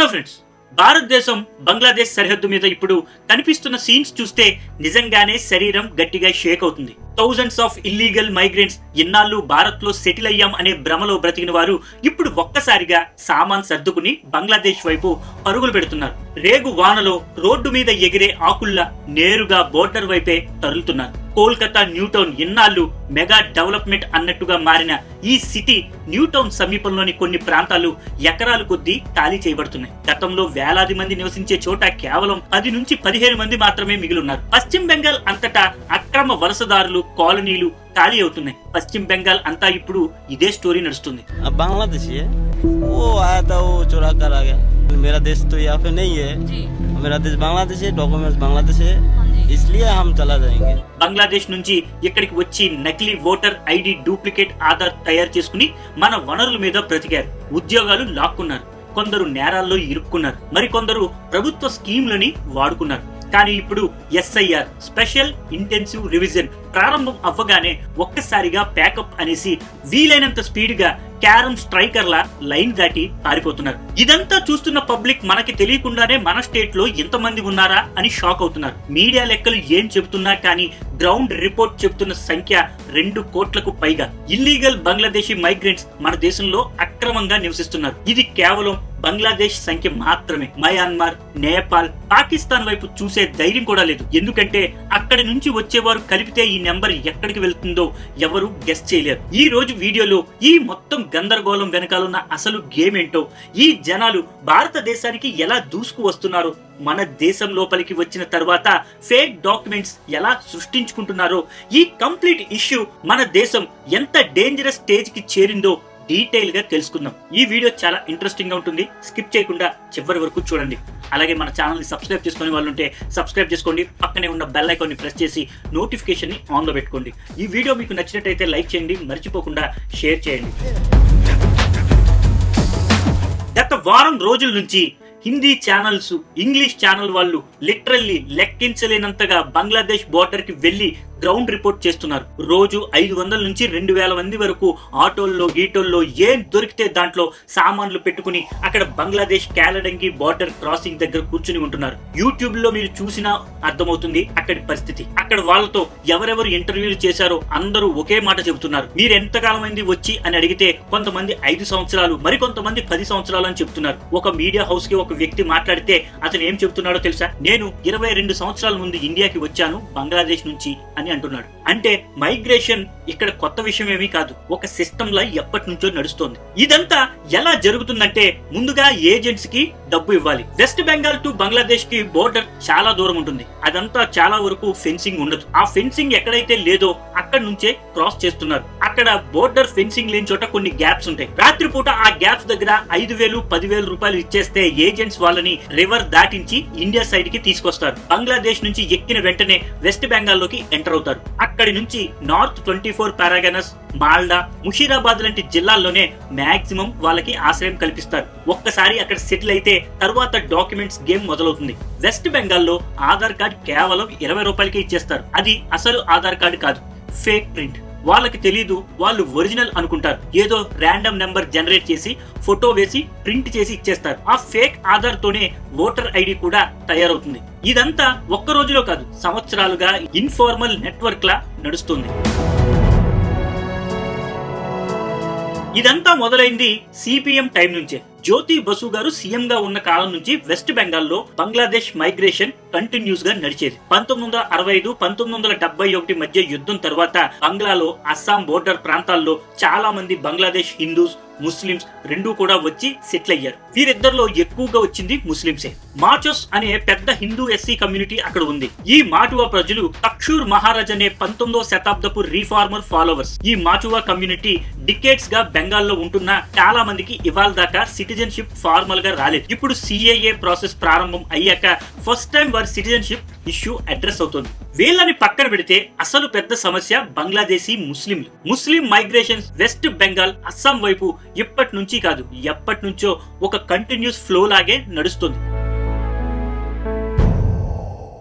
Hello friends, భారతదేశం బంగ్లాదేశ్ సరిహద్దు మీద ఇప్పుడు కనిపిస్తున్న సీన్స్ చూస్తే నిజంగానే శరీరం గట్టిగా షేక్ అవుతుంది. థౌజండ్స్ ఆఫ్ ఇల్లీగల్ మైగ్రెంట్స్ ఇన్నాళ్ళు భారత్ లో సెటిల్ అయ్యాం అనే భ్రమలో బ్రతికిన వారు ఇప్పుడు ఒక్కసారిగా సామాన్ సర్దుకుని బంగ్లాదేశ్ వైపు పరుగులు పెడుతున్నారు. రేగు వానలో రోడ్డు మీద ఎగిరే ఆకుల్లా నేరుగా బోర్డర్ వైపే తరులుతున్నారు. కోల్కతా న్యూటౌన్ ఇన్నాళ్ళు మెగా డెవలప్మెంట్ అన్నట్టుగా మారిన ఈ సిటీ న్యూటౌన్ సమీపంలోని కొన్ని ప్రాంతాలు ఎకరాల కొద్దీ ఖాళీ చేయబడుతున్నాయి. గతంలో వేలాది మంది నివసించే చోట కేవలం 10 నుంచి 15 మంది మాత్రమే మిగిలిన్నారు. పశ్చిమ బెంగాల్ అంతటా అక్రమ వలసదారులు కాలనీలు ఖాళీ అవుతున్నాయి. పశ్చిమ బెంగాల్ అంతా ఇప్పుడు ఇదే స్టోరీ నడుస్తుంది. बांग्लादेश है वो आया था, वो चुरा कर आ गया. मेरा देश तो यहाँ पे नहीं है जी. मेरा देश बांग्लादेश है, डॉक्यूमेंट्स बांग्लादेश है, इसलिए हम चला जाएंगे. బంగ్లాదేశ్ నుంచి ఇక్కడికి వచ్చి నకిలీ ఓటర్ ఐడి డూప్లికేట్ ఆధార్ తయారు చేసుకుని మన వనరుల మీద బ్రతికారు. ఉద్యోగాలు లాక్కున్నారు. కొందరు నేరాల్లో ఇరుక్కున్నారు. మరికొందరు ప్రభుత్వ స్కీమ్లని వాడుకున్నారు. కానీ ఇప్పుడు ఎస్ఐఆర్ స్పెషల్ ఇంటెన్సివ్ రివిజన్ ప్రారంభం అవ్వగానే ఒక్కసారిగా ప్యాకప్ అనేసి వీలైనంత స్పీడ్ గా క్యారమ్ స్ట్రైకర్ లా లైన్ దాటి పారిపోతున్నారు. ఇదంతా చూస్తున్న పబ్లిక్ మనకి తెలియకుండానే మన స్టేట్ లో ఎంతమంది ఉన్నారా అని షాక్ అవుతున్నారు. మీడియా లెక్కలు ఏం చెబుతున్నా కానీ గ్రౌండ్ రిపోర్ట్ చెబుతున్న సంఖ్య 2 కోట్లకు పైగా ఇల్లీగల్ బంగ్లాదేశీ మైగ్రెంట్స్ మన దేశంలో అక్రమంగా నివసిస్తున్నారు. ఇది కేవలం బంగ్లాదేశ్ సంఖ్య మాత్రమే. మయన్మార్, నేపాల్, పాకిస్తాన్ వైపు చూసే ధైర్యం కూడా లేదు. ఎందుకంటే అక్కడి నుంచి వచ్చేవారు కలిపితే ఈ నెంబర్ ఎక్కడికి వెళ్తుందో ఎవరు గెస్ చేయలేరు. ఈ రోజు వీడియోలో ఈ మొత్తం గందరగోళం వెనకాలన్న అసలు గేమ్ ఏంటో, ఈ జనాలు భారతదేశానికి ఎలా దూసుకు వస్తున్నారో, మన దేశం లోపలికి వచ్చిన తర్వాత ఫేక్ డాక్యుమెంట్స్ ఎలా సృష్టించుకుంటున్నారో, ఈ కంప్లీట్ ఇష్యూ మన దేశం ఎంత డేంజరస్ స్టేజ్ కి చేరిందో డీటెయిల్ గా తెలుసుకుందాం. ఈ వీడియో చాలా ఇంట్రెస్టింగ్ గా ఉంటుంది. స్కిప్ చేయకుండా చివరి వరకు చూడండి. అలాగే మన ఛానల్ ని సబ్స్క్రైబ్ చేసుకునే వాళ్ళు ఉంటే సబ్స్క్రైబ్ చేసుకోండి. పక్కనే ఉన్న బెల్ ఐకాన్ ని ప్రెస్ చేసి నోటిఫికేషన్ ని ఆన్ లో పెట్టుకోండి. ఈ వీడియో మీకు నచ్చినట్టయితే లైక్ చేయండి, మర్చిపోకుండా షేర్ చేయండి. గత వారం రోజుల నుంచి హిందీ ఛానల్స్, ఇంగ్లీష్ ఛానల్ వాళ్ళు లిటరల్లీ లెక్కించలేనంతగా బంగ్లాదేశ్ బోర్డర్ కి వెళ్లి గ్రౌండ్ రిపోర్ట్ చేస్తున్నారు. రోజు 500 నుంచి 2000 మంది వరకు ఆటోల్లో గీటోల్లో ఏం దొరికితే దాంట్లో సామాన్లు పెట్టుకుని అక్కడ బంగ్లాదేశ్ క్యాలడంగి బోర్డర్ క్రాసింగ్ దగ్గర కూర్చుని ఉంటున్నారు. యూట్యూబ్ లో మీరు చూసినా అర్థమవుతుంది అక్కడి పరిస్థితి. అక్కడ వాళ్ళతో ఎవరెవరు ఇంటర్వ్యూలు చేశారో అందరూ ఒకే మాట చెబుతున్నారు. మీరు ఎంతకాలం అయింది వచ్చి అని అడిగితే కొంతమంది 5 సంవత్సరాలు, మరికొంతమంది 10 సంవత్సరాలు అని చెప్తున్నారు. ఒక మీడియా హౌస్ కి ఒక వ్యక్తి మాట్లాడితే అతను ఏం చెప్తున్నాడో తెలుసా? నేను 22 సంవత్సరాల ముందు ఇండియాకి వచ్చాను బంగ్లాదేశ్ నుంచి అని అంటున్నాడు. అంటే మైగ్రేషన్ ఇక్కడ కొత్త విషయం ఏమీ కాదు, ఒక సిస్టమ్ లా ఎప్పటి నుంచో నడుస్తోంది. ఇదంతా ఎలా జరుగుతుందంటే ముందుగా ఏజెంట్స్ కి డబ్బు ఇవ్వాలి. వెస్ట్ బెంగాల్ టు బంగ్లాదేశ్ కి బోర్డర్ చాలా దూరం ఉంటుంది. అదంతా చాలా వరకు ఫెన్సింగ్ ఉండదు. ఆ ఫెన్సింగ్ ఎక్కడైతే లేదో అక్కడి నుంచే క్రాస్ చేస్తున్నారు. అక్కడ బోర్డర్ ఫెన్సింగ్ లేని చోట కొన్ని గ్యాప్స్ ఉంటాయి. రాత్రిపూట ఆ గ్యాప్స్ దగ్గర 5,000, 10,000 రూపాయలు ఇచ్చేస్తే ఏజెంట్స్ వాళ్ళని రివర్ దాటించి ఇండియా సైడ్ కి తీసుకొస్తారు. బంగ్లాదేశ్ నుంచి ఎక్కిన వెంటనే వెస్ట్ బెంగాల్ లోకి ఎంటర్ అవుతారు. అక్కడి నుంచి నార్త్ 24 పారాగనస్, మాల్డా, ముషీరాబాద్ లాంటి జిల్లాల్లోనే మాక్సిమం వాళ్ళకి ఆశ్రయం కల్పిస్తారు. ఒక్కసారి అక్కడ సెటిల్ అయితే తర్వాత డాక్యుమెంట్స్ గేమ్ మొదలవుతుంది. వెస్ట్ బెంగాల్లో ఆధార్ కార్డ్ కేవలం 20 రూపాయలకే ఇచ్చేస్తారు. అది అసలు ఆధార్ కార్డు కాదు, ఫేక్ ప్రింట్. వాళ్ళకి తెలీదు, వాళ్ళు ఒరిజినల్ అనుకుంటారు. ఏదో ర్యాండమ్ నెంబర్ జనరేట్ చేసి ఫోటో వేసి ప్రింట్ చేసి ఇచ్చేస్తారు. ఆ ఫేక్ ఆధార్ తోనే ఓటర్ ఐడి కూడా తయారవుతుంది. ఇదంతా ఒక్క రోజులో కాదు, సంవత్సరాలుగా ఇన్ఫార్మల్ నెట్వర్క్ లా నడుస్తుంది. ఇదంతా మొదలైంది సిపిఎం టైం నుంచే. జ్యోతి బసు గారు సీఎం గా ఉన్న కాలం నుంచి వెస్ట్ బెంగాల్ లో బంగ్లాదేశ్ మైగ్రేషన్ కంటిన్యూస్ గా నడిచేది. 1965, 1971 మధ్య యుద్ధం తర్వాత బంగ్లాలో అస్సాం బోర్డర్ ప్రాంతాల్లో చాలా మంది బంగ్లాదేశ్ హిందూస్, ముస్లిమ్స్ రెండూ కూడా వచ్చి సెటిల్ అయ్యారు. వీరిద్దరిలో ఎక్కువగా వచ్చింది ముస్లింసే. మాచోస్ అనే పెద్ద హిందూ ఎస్సీ కమ్యూనిటీ అక్కడ ఉంది. ఈ మాటువా ప్రజలు తక్షూర్ మహారాజ్ అనే 19వ శతాబ్దపు రీఫార్మర్ ఫాలోవర్స్. ఈ మాటువా కమ్యూనిటీ డికేట్స్ గా బెంగాల్లో ఉంటున్న చాలా మందికి ఇవాళ దాకా సిటిజన్షిప్ ఫార్మల్ గా రాలేదు. ఇప్పుడు సిఏఏ ప్రాసెస్ ప్రారంభం అయ్యాక ఫస్ట్ టైం వారి సిటిజన్షిప్ ఇష్యూ అడ్రస్ అవుతుంది. వీళ్ళని పక్కన పెడితే అసలు పెద్ద సమస్య బంగ్లాదేశీ ముస్లింలు. ముస్లిం మైగ్రేషన్ వెస్ట్ బెంగాల్, అస్సాం వైపు ఇప్పటి నుంచి కాదు ఎప్పటి నుంచో ఒక కంటిన్యూస్ ఫ్లో లాగే నడుస్తుంది.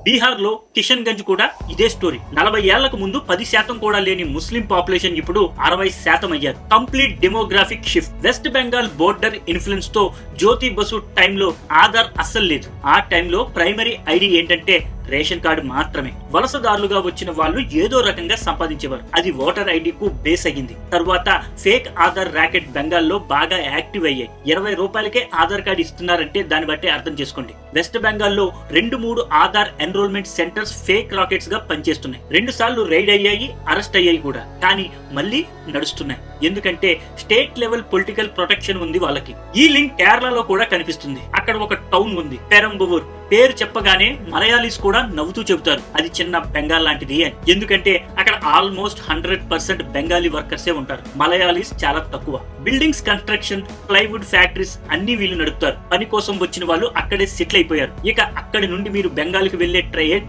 బీహార్ లో కిషన్ గంజ్ కూడా ఇదే స్టోరీ. 40 ఏళ్లకు ముందు 10% కూడా లేని ముస్లిం పాపులేషన్ ఇప్పుడు 60% అయ్యారు. Complete demographic shift. West Bengal border influence తో జ్యోతి బసు టైంలో ఆధార్ అస్సలు లేదు. ఆ టైంలో ప్రైమరీ ఐడి ఏంటంటే రేషన్ కార్డు మాత్రమే. వలసదారులుగా వచ్చిన వాళ్ళు ఏదో రకంగా సంపాదించేవారు. అది ఓటర్ ఐడికు బేస్ అయ్యింది. తర్వాత ఫేక్ ఆధార్ ర్యాకెట్ బెంగాల్లో బాగా యాక్టివ్ అయ్యాయి. 20 రూపాయలకే ఆధార్ కార్డు ఇస్తున్నారంటే దాన్ని బట్టి అర్థం చేసుకోండి. వెస్ట్ బెంగాల్లో 2-3 Aadhaar enrolment centres fake rackets గా పనిచేస్తున్నాయి. 2 సార్లు రైడ్ అయ్యాయి, అరెస్ట్ అయ్యాయి కూడా. కానీ మళ్ళీ నడుస్తున్నాయి. ఎందుకంటే స్టేట్ లెవెల్ పొలిటికల్ ప్రొటెక్షన్ ఉంది వాళ్ళకి. ఈ లింక్ కేరళలో కూడా కనిపిస్తుంది. అక్కడ ఒక టౌన్ ఉంది, పెరంబవూర్. పేరు చెప్పగానే మలయాళీస్ కూడా నవ్వుతూ చెబుతారు అది చిన్న బెంగాల్ లాంటిది అని. ఎందుకంటే అక్కడ ఆల్మోస్ట్ 100% బెంగాలీ వర్కర్సే ఉంటారు. మలయాళీస్ చాలా తక్కువ. బిల్డింగ్స్ కన్స్ట్రక్షన్, ప్లైవుడ్ ఫ్యాక్టరీస్ అన్ని వీళ్ళు నడుపుతారు. పని కోసం వచ్చిన వాళ్ళు అక్కడే సెటిల్ అయిపోయారు. ఇక అక్కడి నుండి మీరు బెంగాల్కి వెళ్లే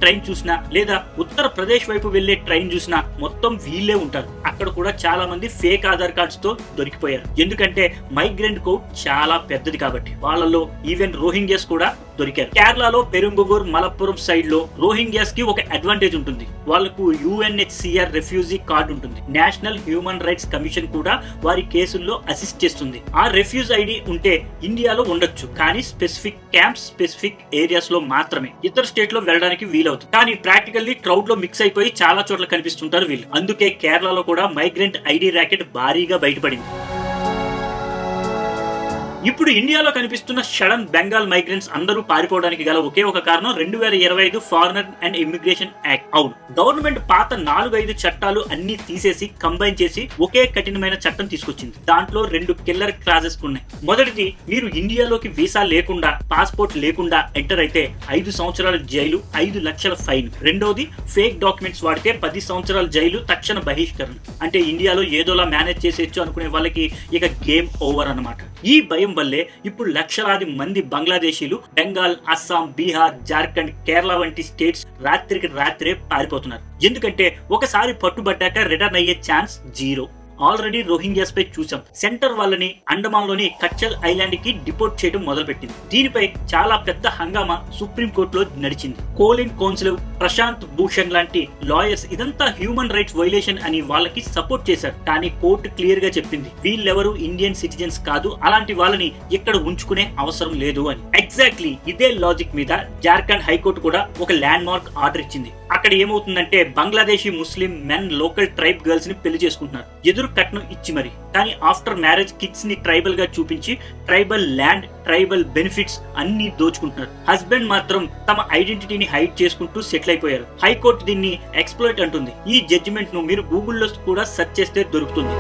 ట్రైన్ చూసినా లేదా ఉత్తరప్రదేశ్ వైపు వెళ్లే ట్రైన్ చూసినా మొత్తం వీళ్ళే ఉంటారు. అక్కడ కూడా చాలా మంది ఫేక్ ఆధార్ కార్డ్స్ తో దొరికిపోయారు. ఎందుకంటే మైగ్రెంట్ కోడ్ చాలా పెద్దది కాబట్టి. వాళ్ళలో ఈవెన్ రోహింగ్యాస్ కూడా దొరికారు. కేరళలో పెరుంబవూర్, మలప్పురం సైడ్ లో రోహింగ్యాస్ కి ఒక అడ్వాంటేజ్ ఉంటుంది. వాళ్ళకు UNHCR రెఫ్యూజీ కార్డు ఉంటుంది. నేషనల్ హ్యూమన్ రైట్స్ కమిషన్ కూడా వారి కేసుల్లో అసిస్ట్ చేస్తుంది. ఆ రెఫ్యూజ్ ఐడి ఉంటే ఇండియాలో ఉండొచ్చు, కానీ స్పెసిఫిక్ క్యాంప్స్, స్పెసిఫిక్ ఏరియాస్ లో మాత్రమే. ఇతర స్టేట్ లో వెళ్ళడానికి వీలవుతుంది. కానీ ప్రాక్టికల్లీ క్రౌడ్ లో మిక్స్ అయిపోయి చాలా చోట్ల కనిపిస్తుంటారు వీళ్ళు. అందుకే కేరళలో కూడా మైగ్రెంట్ ఐడి ర్యాకెట్ భారీగా బయటపడింది. ఇప్పుడు ఇండియాలో కనిపిస్తున్న సడన్ బెంగాల్ మైగ్రెంట్స్ అందరూ పారిపోవడానికి గల ఒకే ఒక కారణం 2025 ఫారినర్ అండ్ ఇమిగ్రేషన్ యాక్ట్. అవును, గవర్నమెంట్ పాత 4-5 చట్టాలు అన్ని తీసేసి కంబైన్ చేసి ఒకే కఠినమైన చట్టం తీసుకొచ్చింది. దాంట్లో 2 కిల్లర్ క్లాజెస్ ఉన్నాయి. మొదటిది, మీరు ఇండియాలోకి వీసా లేకుండా, పాస్పోర్ట్ లేకుండా ఎంటర్ అయితే 5 సంవత్సరాల జైలు, 5 లక్షల ఫైన్. రెండోది, ఫేక్ డాక్యుమెంట్స్ వాడితే 10 సంవత్సరాల జైలు, తక్షణ బహిష్కరణ. అంటే ఇండియాలో ఏదోలా మేనేజ్ చేసేయచ్చు అనుకునే వాళ్ళకి ఇక గేమ్ ఓవర్ అన్నమాట. ఈ భయం వల్లే ఇప్పుడు లక్షలాది మంది బంగ్లాదేశీలు బెంగాల్, అస్సాం, బీహార్, జార్ఖండ్, కేరళ వంటి స్టేట్స్ రాత్రికి రాత్రే పారిపోతున్నారు. ఎందుకంటే ఒకసారి పట్టుబడ్డాక రిటర్న్ అయ్యే ఛాన్స్ 0. ఆల్రెడీ రోహింగ్యాస్ పై చూసాం. సెంటర్ వాళ్ళని అండమాన్ లోని కచ్చల్ ఐలాండ్ కి డిపోర్ట్ చేయడం మొదలుపెట్టింది. దీనిపై చాలా పెద్ద హంగామా సుప్రీం కోర్టులో నడిచింది. కోలిన్ కౌన్సిల్, ప్రశాంత్ భూషణ్ లాంటి లాయర్స్ ఇదంతా హ్యూమన్ రైట్స్ వైలేషన్ అని వాళ్ళకి సపోర్ట్ చేశారు. కానీ కోర్టు క్లియర్ గా చెప్పింది వీళ్ళెవరూ ఇండియన్ సిటిజన్స్ కాదు, అలాంటి వాళ్ళని ఇక్కడ ఉంచుకునే అవసరం లేదు అని. ఎగ్జాక్ట్లీ ఇదే లాజిక్ మీద జార్ఖండ్ హైకోర్టు కూడా ఒక ల్యాండ్ మార్క్ ఆర్డర్ ఇచ్చింది. అక్కడ ఏమవుతుందంటే బంగ్లాదేశీ ముస్లిం మెన్ లోకల్ ట్రైబ్ గర్ల్స్ ని పెళ్లి చేసుకుంటున్నారు, ఎదురు కట్నం ఇచ్చి మరి. కానీ ఆఫ్టర్ మ్యారేజ్ కిడ్స్ ని ట్రైబల్ గా చూపించి ట్రైబల్ ల్యాండ్, ట్రైబల్ బెనిఫిట్స్ అన్ని దోచుకుంటున్నారు. హస్బెండ్ మాత్రం తమ ఐడెంటిటీని హైడ్ చేసుకుంటూ సెటిల్ అయిపోయారు. హైకోర్టు దీన్ని ఎక్స్ప్లోయిట్ అంటుంది. ఈ జడ్జిమెంట్ ను మీరు గూగుల్లో కూడా సెర్చ్ చేస్తే దొరుకుతుంది.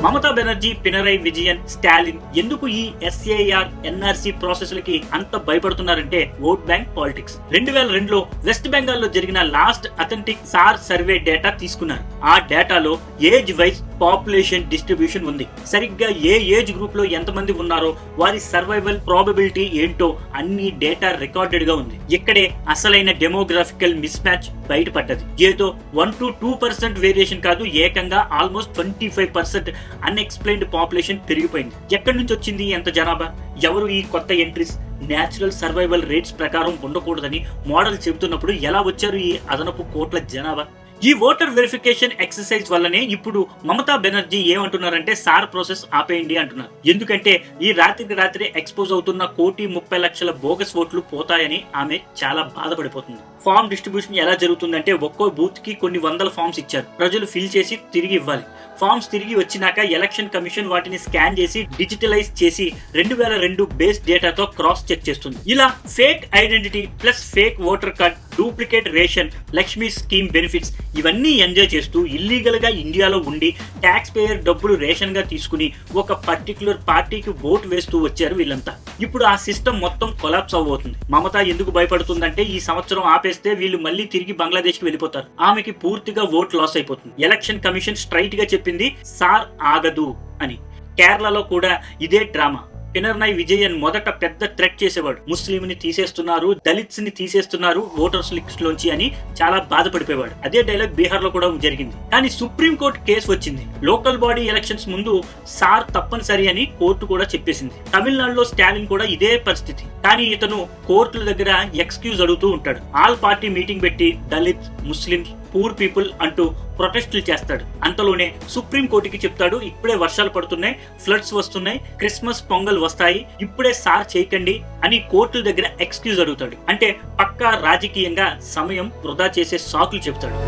మమతా బెనర్జీ, పినరై విజయన్, స్టాలిన్ ఎందుకు ఈ SAR, NRC ప్రాసెస్లకి అంత భయపడుతున్నారంటే ఓట్ బ్యాంక్ పాలిటిక్స్. 2002లో వెస్ట్ బెంగాల్లో జరిగిన last authentic SAR survey data తీసుకున్నారు. ఆ డేటాలో ఏజ్ వైజ్ పాపులేషన్ డిస్ట్రిబ్యూషన్ ఉంది. సరిగ్గా ఏ ఏజ్ గ్రూప్ లో ఎంతమంది ఉన్నారో, వారి సర్వైవల్ ప్రాబబిలిటీ ఏంటో అన్ని డేటా రికార్డెడ్ గా ఉంది. ఇక్కడే అసలైన డెమోగ్రాఫికల్ మిస్ మ్యాచ్ బయటపడ్డది. ఏదో 1-2% వేరియేషన్ కాదు, ఏకంగా ఆల్మోస్ట్ 25% అన్ఎక్స్ప్లెయిన్డ్ పాపులేషన్ పెరిగిపోయింది. ఎక్కడి నుంచి వచ్చింది ఎంత జనాభా? ఎవరు ఈ కొత్త ఎంట్రీస్? నేచురల్ సర్వైవల్ రేట్స్ ప్రకారం ఉండకూడదని మోడల్ చెబుతున్నప్పుడు ఎలా వచ్చారు ఈ అదనపు కోట్ల జనాభా? ఈ ఓటర్ వెరిఫికేషన్ ఎక్సర్సైజ్ వల్లనే ఇప్పుడు మమతా బెనర్జీ ఏమంటున్నారంటే SAR ప్రాసెస్ ఆపేయండి అంటున్నారు. ఎందుకంటే ఈ రాత్రికి రాత్రి ఎక్స్పోజ్ అవుతున్న 1,30,00,000 బోగస్ ఓట్లు పోతాయని ఆమె చాలా బాధపడిపోతుంది. ఫామ్ డిస్ట్రిబ్యూషన్ ఎలా జరుగుతుందంటే ఒక్కో బూత్ కి కొన్ని వందల ఫామ్స్ ఇచ్చారు. ప్రజలు ఫిల్ చేసి తిరిగి ఇవ్వాలి. ఫామ్స్ తిరిగి వచ్చినాక ఎలక్షన్ కమిషన్ వాటిని స్కాన్ చేసి డిజిటలైజ్ చేసి 2002 బేస్ డేటాతో క్రాస్ చెక్ చేస్తుంది. ఇలా fake identity plus fake voter card, duplicate ration, Lakshmi scheme benefits ఇవన్నీ ఎంజాయ్ చేస్తూ ఇల్లీగల్ గా ఇండియాలో ఉండి ట్యాక్స్ పేయర్ డబ్బులు రేషన్ గా తీసుకుని ఒక పర్టిక్యులర్ పార్టీకి ఓటు వేస్తూ వచ్చారు వీళ్ళంతా. ఇప్పుడు ఆ సిస్టమ్ మొత్తం కొలాప్స్ అవబోతుంది. మమత ఎందుకు భయపడుతుందంటే ఈ సంవత్సరం ఆపేస్తే వీళ్ళు మళ్ళీ తిరిగి బంగ్లాదేశ్ కి వెళ్ళిపోతారు. ఆమెకి పూర్తిగా ఓట్ లాస్ అయిపోతుంది. ఎలక్షన్ కమిషన్ స్ట్రైట్ గా చెప్పింది SAR ఆగదు అని. కేరళలో కూడా ఇదే డ్రామా. పినర్నాయ్ విజయన్ మొదట పెద్ద థ్రెట్ చేసేవాడు. ముస్లిం ని తీసేస్తున్నారు, దళిత్స్ ని తీసేస్తున్నారు ఓటర్స్ లిస్ట్ లోంచి అని చాలా బాధపడిపోయేవాడు. అదే డైలాగ్ బీహార్ లో కూడా జరిగింది. కానీ సుప్రీం కోర్టు కేసు వచ్చింది. లోకల్ బాడీ ఎలక్షన్స్ ముందు సార్ తప్పనిసరి అని కోర్టు కూడా చెప్పేసింది. తమిళనాడులో స్టాలిన్ కూడా ఇదే పరిస్థితి. కానీ ఇతను కోర్టుల దగ్గర ఎక్స్క్యూజ్ అడుగుతూ ఉంటాడు. ఆల్ పార్టీ మీటింగ్ పెట్టి దళిత్, ముస్లింస్, పూర్ పీపుల్ అంటూ ప్రొటెస్టులు చేస్తాడు. అంతలోనే సుప్రీం కోర్టుకి చెప్తాడు, ఇప్పుడే వర్షాలు పడుతున్నాయి, ఫ్లడ్స్ వస్తున్నాయి, క్రిస్మస్ పొంగల్ వస్తాయి, ఇప్పుడే సార్ చేయకండి అని కోర్టుల దగ్గర ఎక్స్క్యూజ్ అడుగుతాడు. అంటే పక్కా రాజకీయంగా సమయం వృధా చేసే సాకులు చెప్తాడు.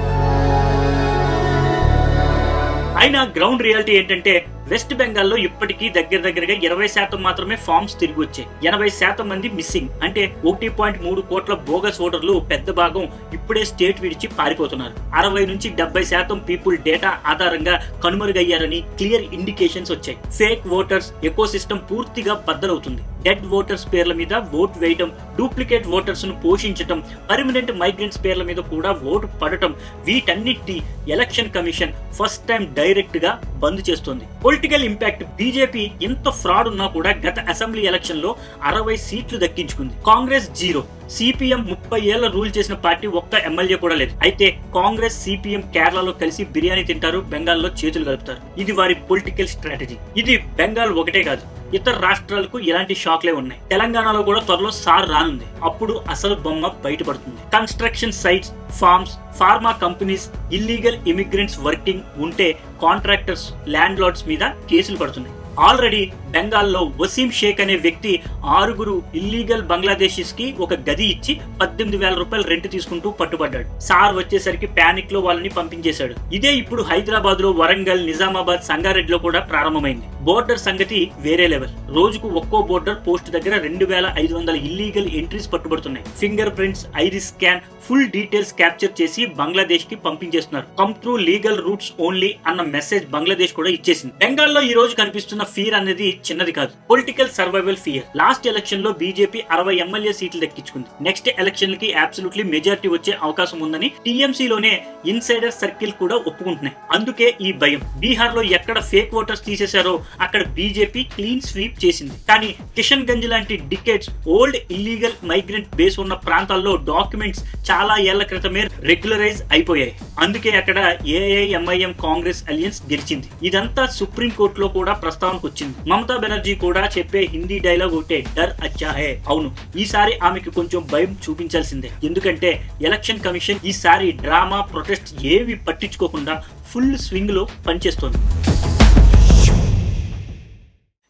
అయినా గ్రౌండ్ రియాలిటీ ఏంటంటే వెస్ట్ బెంగాల్లో ఇప్పటికీ దగ్గరగా 20% మాత్రమే ఫామ్స్ తిరిగి వచ్చాయి. 80% మంది మిస్సింగ్. అంటే 1.3 కోట్ల బోగస్ ఓటర్లు పెద్ద భాగం ఇప్పుడే స్టేట్ విడిచి పారిపోతున్నారు. 60 నుంచి 70% పీపుల్ డేటా ఆధారంగా కనుమరుగయ్యారని క్లియర్ ఇండికేషన్స్ వచ్చాయి. ఫేక్ ఓటర్స్ ఎకోసిస్టమ్ పూర్తిగా బద్దలవుతుంది. డెడ్ ఓటర్స్ పేర్ల మీద ఓట్ వేయటం, డూప్లికేట్ ఓటర్స్ ను పోషించటం, పర్మనెంట్ మైగ్రెంట్స్ పేర్ల మీద కూడా ఓటు పడటం, వీటన్నిటి election commission first time direct గా బంద్ చేస్తోంది. పొలిటికల్ ఇంపాక్ట్ బీజేపీ ఎంత ఫ్రాడ్ ఉన్నా కూడా గత అసెంబ్లీ ఎలక్షన్ లో 60 సీట్లు దక్కించుకుంది. కాంగ్రెస్ 0. సిపిఎం 30 ఏళ్ల రూల్ చేసిన పార్టీ ఒక్క ఎమ్మెల్యే కూడా లేదు. అయితే కాంగ్రెస్, సిపిఎం కేరళలో కలిసి బిర్యానీ తింటారు, బెంగాల్లో చేతులు కలుపుతారు. ఇది వారి పొలిటికల్ స్ట్రాటజీ. ఇది బెంగాల్ ఒకటే కాదు, ఇతర రాష్ట్రాలకు ఇలాంటి షాక్లే ఉన్నాయి. తెలంగాణలో కూడా త్వరలో సార్ రానుంది. అప్పుడు అసలు బొమ్మ బయటపడుతుంది. Construction sites, farms, pharma companies, illegal immigrants working ఉంటే కాంట్రాక్టర్స్, ల్యాండ్ లార్డ్స్ మీద కేసులు పడుతున్నాయి. ఆల్రెడీ బెంగాల్లో వసీం షేక్ అనే వ్యక్తి 6 ఇల్లీగల్ బంగ్లాదేశీస్ కి ఒక గది ఇచ్చి 18,000 రూపాయలు రెంట్ తీసుకుంటూ పట్టుబడ్డాడు. సార్ వచ్చేసరికి ప్యానిక్ లో వాళ్ళని పంపించేశాడు. ఇదే ఇప్పుడు హైదరాబాద్ లో, వరంగల్, నిజామాబాద్, సంగారెడ్డిలో కూడా ప్రారంభమైంది. బోర్డర్ సంగతి వేరే లెవెల్. రోజుకు ఒక్కో బోర్డర్ పోస్ట్ దగ్గర 2,500 ఇల్లీగల్ ఎంట్రీస్ పట్టుబడుతున్నాయి. Fingerprints, iris scan, full details capture చేసి బంగ్లాదేశ్ కి పంపించేస్తున్నారు. Come through legal routes only అన్న మెసేజ్ బంగ్లాదేశ్ కూడా ఇచ్చేసింది. బెంగాల్లో ఈ రోజు కనిపిస్తున్న ఫియర్ అనేది చిన్నది కాదు, political survival fear. Last election లో బీజేపీ 60 ఎమ్మెల్యే సీట్లు దక్కించుకుంది. నెక్స్ట్ ఎలక్షన్ కి అబ్సల్యూట్లీ మెజారిటీ వచ్చే అవకాశం ఉందని టీఎంసీ లోనే ఇన్సైడర్ సర్కిల్ కూడా ఒప్పుకుంటున్నాయి. అందుకే ఈ భయం. బీహార్ లో ఎక్కడ ఫేక్ ఓటర్స్ తీసేశారో అక్కడ బీజేపీ క్లీన్ స్వీప్ చేసింది. కానీ కిషన్ గంజ్ లాంటి decades old illegal migrant base ఉన్న ప్రాంతాల్లో డాక్యుమెంట్స్ చాలా ఏళ్ల క్రితమే రెగ్యులరైజ్ అయిపోయాయి. అందుకే అక్కడ ఏఐఎంఐఎం కాంగ్రెస్ అలియన్స్ గెలిచింది. ఇదంతా సుప్రీం కోర్టులో కూడా ప్రస్తావనకు వచ్చింది. మమతా బెనర్జీ కూడా చెప్పే హిందీ డైలాగ్ ఒకటే, డర్ అచ్చా హై. అవును, ఈసారి ఆమెకి కొంచెం భయం చూపించాల్సిందే. ఎందుకంటే ఎలక్షన్ కమిషన్ ఈసారి డ్రామా, ప్రొటెస్ట్ ఏవి పట్టించుకోకుండా ఫుల్ స్వింగ్ లో పనిచేస్తోంది.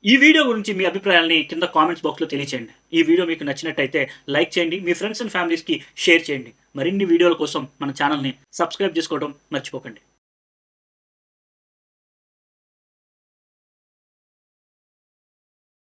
ఈ వీడియో గురించి మీ అభిప్రాయాల్ని కింద కామెంట్స్ బాక్స్ లో తెలియచేయండి. ఈ వీడియో మీకు నచ్చినట్టయితే లైక్ చేయండి, మీ ఫ్రెండ్స్ అండ్ ఫ్యామిలీస్ కి షేర్ చేయండి. మరిన్ని వీడియోల కోసం మన ఛానల్ని సబ్స్క్రైబ్ చేసుకోవడం మర్చిపోకండి.